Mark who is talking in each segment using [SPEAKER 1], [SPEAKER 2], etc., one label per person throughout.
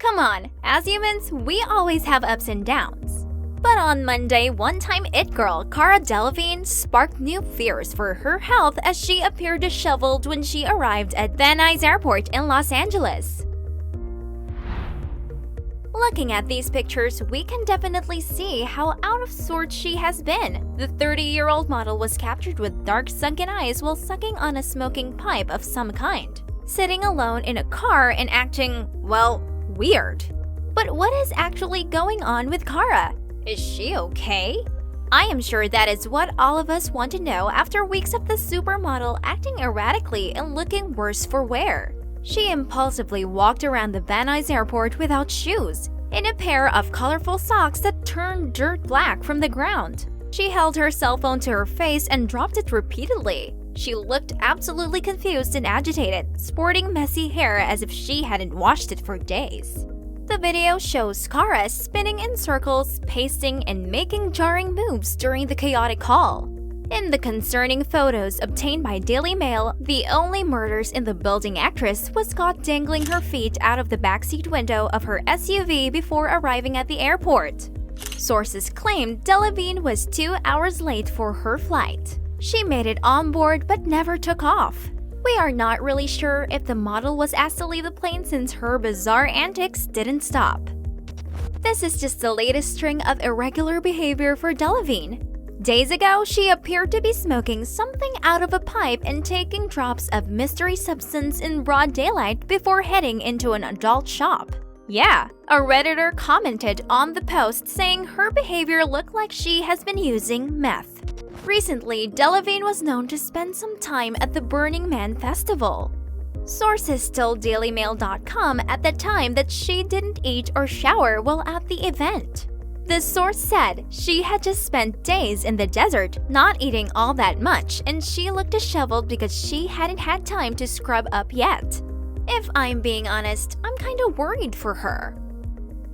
[SPEAKER 1] Come on, as humans, we always have ups and downs. But on Monday, one-time it girl Cara Delevingne sparked new fears for her health as she appeared disheveled when she arrived at the Nuys Airport in Los Angeles. Looking at these pictures, we can definitely see how out of sorts she has been. The 30-year-old model was captured with dark sunken eyes while sucking on a smoking pipe of some kind, sitting alone in a car and acting, well, weird. But what is actually going on with Cara? Is she okay? I am sure that is what all of us want to know after weeks of the supermodel acting erratically and looking worse for wear. She impulsively walked around the Van Nuys Airport without shoes, in a pair of colorful socks that turned dirt black from the ground. She held her cell phone to her face and dropped it repeatedly. She looked absolutely confused and agitated, sporting messy hair as if she hadn't washed it for days. The video shows Cara spinning in circles, pacing, and making jarring moves during the chaotic haul. In the concerning photos obtained by Daily Mail, the only murders in the building actress was caught dangling her feet out of the backseat window of her SUV before arriving at the airport. Sources claimed Delevingne was 2 hours late for her flight. She made it on board but never took off. We are not really sure if the model was asked to leave the plane since her bizarre antics didn't stop. This is just the latest string of irregular behavior for Delevingne. Days ago, she appeared to be smoking something out of a pipe and taking drops of mystery substance in broad daylight before heading into an adult shop. Yeah, a Redditor commented on the post saying her behavior looked like she has been using meth. Recently, Delevingne was known to spend some time at the Burning Man festival. Sources told DailyMail.com at the time that she didn't eat or shower while at the event. The source said she had just spent days in the desert, not eating all that much, and she looked disheveled because she hadn't had time to scrub up yet. If I'm being honest, I'm kinda worried for her.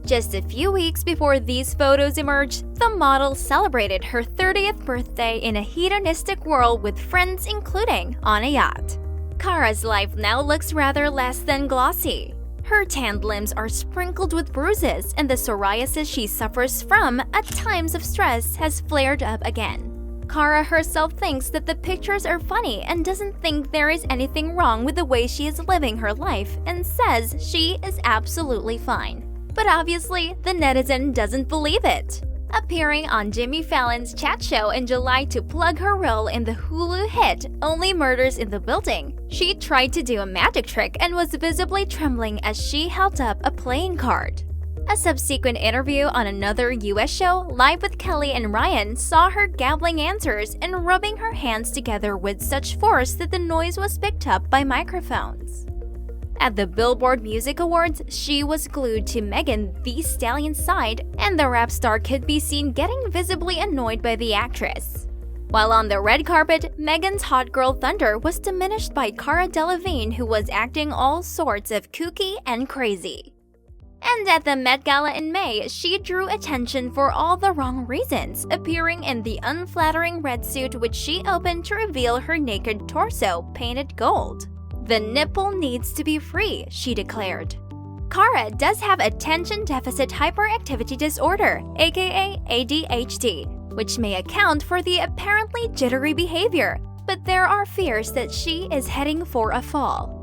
[SPEAKER 1] Just a few weeks before these photos emerged, the model celebrated her 30th birthday in a hedonistic whirl with friends, including on a yacht. Cara's life now looks rather less than glossy. Her tanned limbs are sprinkled with bruises, and the psoriasis she suffers from at times of stress has flared up again. Cara herself thinks that the pictures are funny and doesn't think there is anything wrong with the way she is living her life and says she is absolutely fine. But obviously, the netizen doesn't believe it. Appearing on Jimmy Fallon's chat show in July to plug her role in the Hulu hit Only Murders in the Building, she tried to do a magic trick and was visibly trembling as she held up a playing card. A subsequent interview on another US show, Live with Kelly and Ryan, saw her gabbling answers and rubbing her hands together with such force that the noise was picked up by microphones. At the Billboard Music Awards, she was glued to Megan Thee Stallion's side, and the rap star could be seen getting visibly annoyed by the actress. While on the red carpet, Megan's hot girl thunder was diminished by Cara Delevingne, who was acting all sorts of kooky and crazy. And at the Met Gala in May, she drew attention for all the wrong reasons, appearing in the unflattering red suit which she opened to reveal her naked torso painted gold. "The nipple needs to be free," she declared. Cara does have attention deficit hyperactivity disorder, aka ADHD, which may account for the apparently jittery behavior, but there are fears that she is heading for a fall.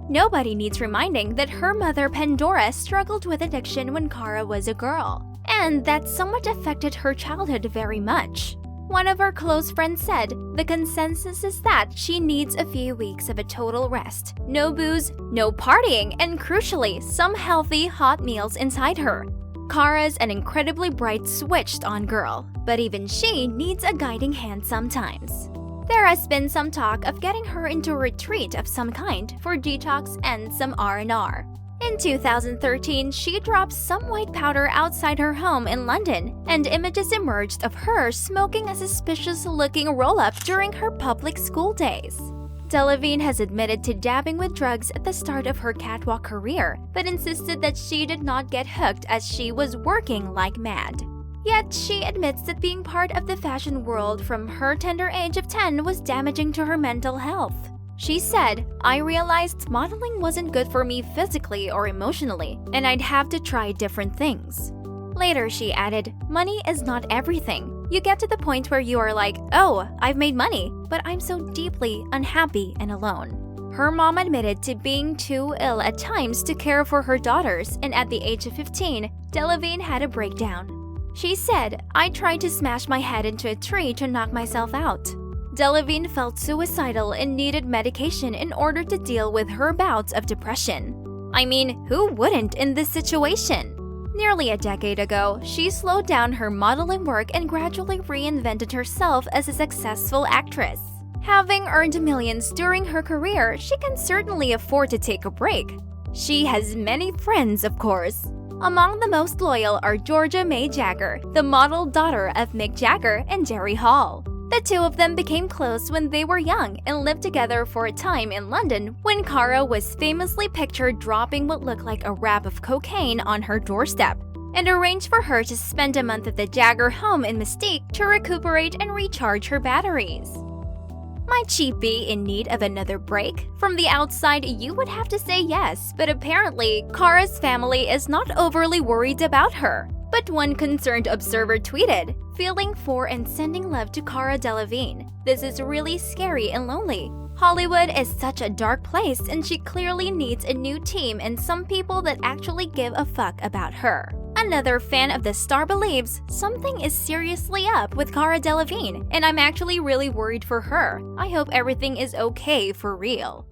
[SPEAKER 1] Nobody needs reminding that her mother Pandora struggled with addiction when Cara was a girl, and that somewhat affected her childhood very much. One of her close friends said, "The consensus is that she needs a few weeks of a total rest. No booze, no partying, and crucially, some healthy, hot meals inside her." Cara's an incredibly bright, switched-on girl, but even she needs a guiding hand sometimes. There has been some talk of getting her into a retreat of some kind for detox and some R&R. In 2013, she dropped some white powder outside her home in London, and images emerged of her smoking a suspicious-looking roll-up during her public school days. Delevingne has admitted to dabbing with drugs at the start of her catwalk career, but insisted that she did not get hooked as she was working like mad. Yet, she admits that being part of the fashion world from her tender age of 10 was damaging to her mental health. She said, "I realized modeling wasn't good for me physically or emotionally, and I'd have to try different things." Later, she added, "Money is not everything. You get to the point where you are like, oh, I've made money, but I'm so deeply unhappy and alone." Her mom admitted to being too ill at times to care for her daughters, and at the age of 15, Delevingne had a breakdown. She said, "I tried to smash my head into a tree to knock myself out." Delevingne felt suicidal and needed medication in order to deal with her bouts of depression. I mean, who wouldn't in this situation? Nearly a decade ago, she slowed down her modeling work and gradually reinvented herself as a successful actress. Having earned millions during her career, she can certainly afford to take a break. She has many friends, of course. Among the most loyal are Georgia May Jagger, the model daughter of Mick Jagger and Jerry Hall. The two of them became close when they were young and lived together for a time in London when Cara was famously pictured dropping what looked like a wrap of cocaine on her doorstep, and arranged for her to spend a month at the Jagger home in Mystique to recuperate and recharge her batteries. Might she be in need of another break? From the outside, you would have to say yes, but apparently, Cara's family is not overly worried about her. But one concerned observer tweeted, "Feeling for and sending love to Cara Delevingne. This is really scary and lonely. Hollywood is such a dark place and she clearly needs a new team and some people that actually give a fuck about her." Another fan of the star believes, "Something is seriously up with Cara Delevingne, and I'm actually really worried for her. I hope everything is okay for real."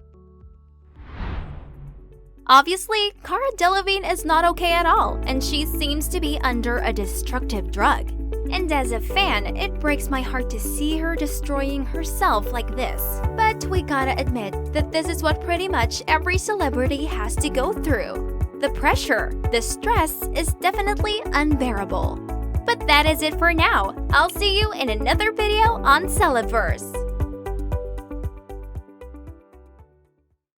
[SPEAKER 1] Obviously, Cara Delevingne is not okay at all, and she seems to be under a destructive drug. And as a fan, it breaks my heart to see her destroying herself like this. But we gotta admit that this is what pretty much every celebrity has to go through. The pressure, the stress is definitely unbearable. But that is it for now. I'll see you in another video on Celebverse.